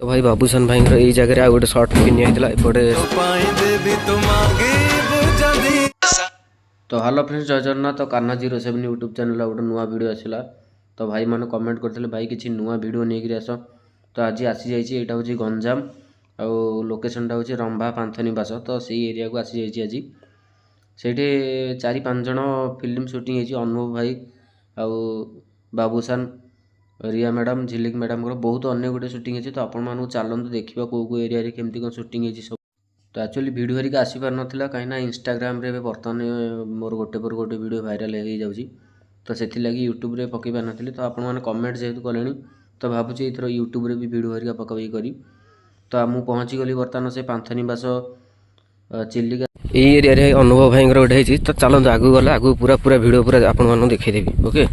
तो भाई बाबूसान भाई यही जगह आ गोटे सर्ट फिल्म होता एपटे। तो हेलो फ्रेंड्स, जय जगन्नाथ। तो कान्हा 07 यूट्यूब चैनल गोटे नुआ वीडियो आसला। तो भाई मैंने कमेंट करते भाई किसी नुआ वीडियो नहीं आस। तो आज आसी जाइए, यहाँ हूँ गंजाम आउ लोकेशनटा हूँ रंभा पांथनिवास। तो से एरिया को आसी जाइए आज। से 4-5 जन फिल्म सुटिंग होती। अनुभव भाई आउ बाबूसान, रिया मैडम, झिलिक मैडम बहुत अनेक गोटे सुटिंग होती। तो आपण चलते देखा कौ एरिया केमती कौन सुटिंग होती सब। तो एक्चुअली वीडियो हरिका आसीपार नाला कहीं इंस्टाग्राम रे बर्तमान मोर गोटे पर गोटे वीडियो भाइराल हो जाऊँगी। तो से यूट्यूब रे पकई पार नी। तो आपण मैंने कमेंट जेहेतु कले तो भावुँ एथर यूट्यूब रे भी वीडियो हरिका पकई करी। तो मुझे पहुँची गली बर्तमान से पांथनिवास चिलिका यही एरिया अनुभव भाई गोटे। तो चलते आगू गला आगू पूरा पूरा वीडियो पूरा आपको देखदेवी। ओके।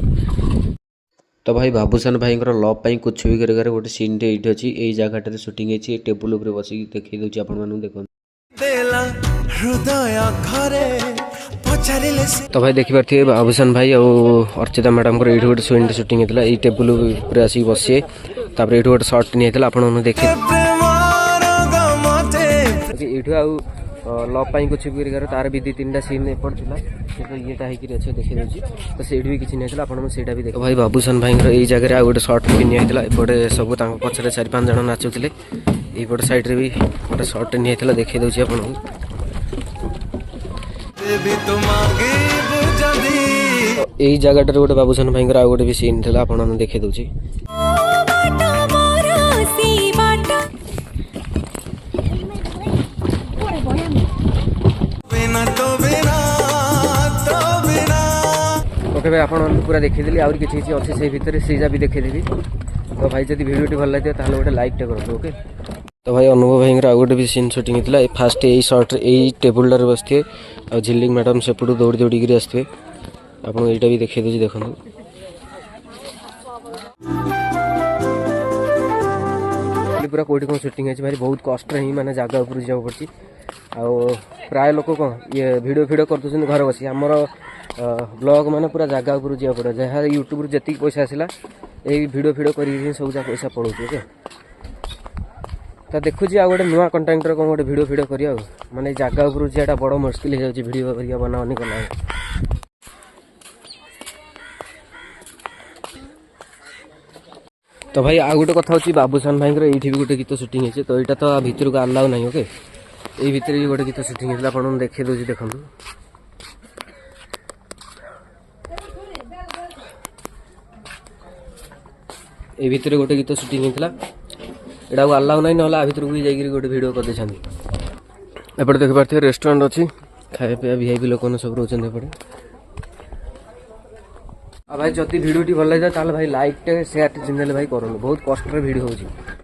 तो भाई बाबूसान भाई लव पाई कुछ भी कर गोटे सीन टे ये अच्छी यही जगह सुटिंग होती। टेबुल उपर बस देखी दूसरी आपको देखो। तो भाई देखिपे बाबूसान भाई और अर्चिता मैडम को ये गोटे सीन सुटिंग होता है। टेबुल उपर आसिक बसिए ये गोटे सर्ट नहीं होता आपको देखे। ये लव पाई कुछ भी कर तार भी 2-3टा सीन एपट था। ये अच्छे देखी दूसरी। तो से भी किसी नहीं आपको भी देख। भाई बाबूसान भाई यही जगह आ गोटे सर्ट फिल्म होता है। एपटे सब पछे 4-5 जन नाचुले। यपट साइड रे भी गोटे सर्ट नहीं होता देखी दूसरी आपको। यही जगह गोटे बाबूसान भाई आ गोटे भी सीन था आपको देखी दूसरी। ओके भाई आपन पूरा देखीदेली आउर किछि अच्छे से भितर सीजा भी देखीदेवी। तो भाई जब वीडियो भल लगे तो गोटे लाइक टे करूँ। ओके। तो भाई अनुभव भाई आ गोटे भी सीन सुटिंग होता है। फास्ट यही सर्ट यही टेबुलटार बसते आ झिलिक मैडम सेपटू दौड़ी दौड़ी आसते आपको यहाँ भी देखी दूसरी देखो। पूरा कौटी कौन सुटिंग है भाई बहुत कष्ट ही माने जगह उपर जावा पड़ी। प्राय लोक कौन ये वीडियो फिडियो कर घर बस आमर ब्लॉग मैंने पूरा जगह उपर जावा पड़े जहाँ यूट्यूब जी पैसा आसला यही वीडियो फिडियो कर सब जगह पैसा पड़ो। ओके। तो देखुची आ गोटे नुआ कंटेंटर कौन गोटे वीडियो फिडियो करिया माने जगह उपर जाटा बड़ मुश्किल हो जाए वीडियो बनानी कला। तो भाई आ गोटे कथा होची बाबूसान भाई ये भी गोटे गीत सुटिंग है। तो यहाँ तो भितर को अलाउ नहीं। ओके। यही भितर भी गोटे गीत सुटिंग होता आपको देखी दूसरी देखो। ये भितर गोटे गीत सुटिंग होता यहाँ को अलाउ नहीं ना भितर को जाकर गोटे वीडियो कर देते। एपटे देख पारे रेस्टोरेंट अच्छी खाया पीया वीआईपी लोक सब रोचे एपटे। भाई जब वीडियो भल लगे भाई लाइक टे शेयर टे भाई करूँ बहुत कष्ट वीडियो होची।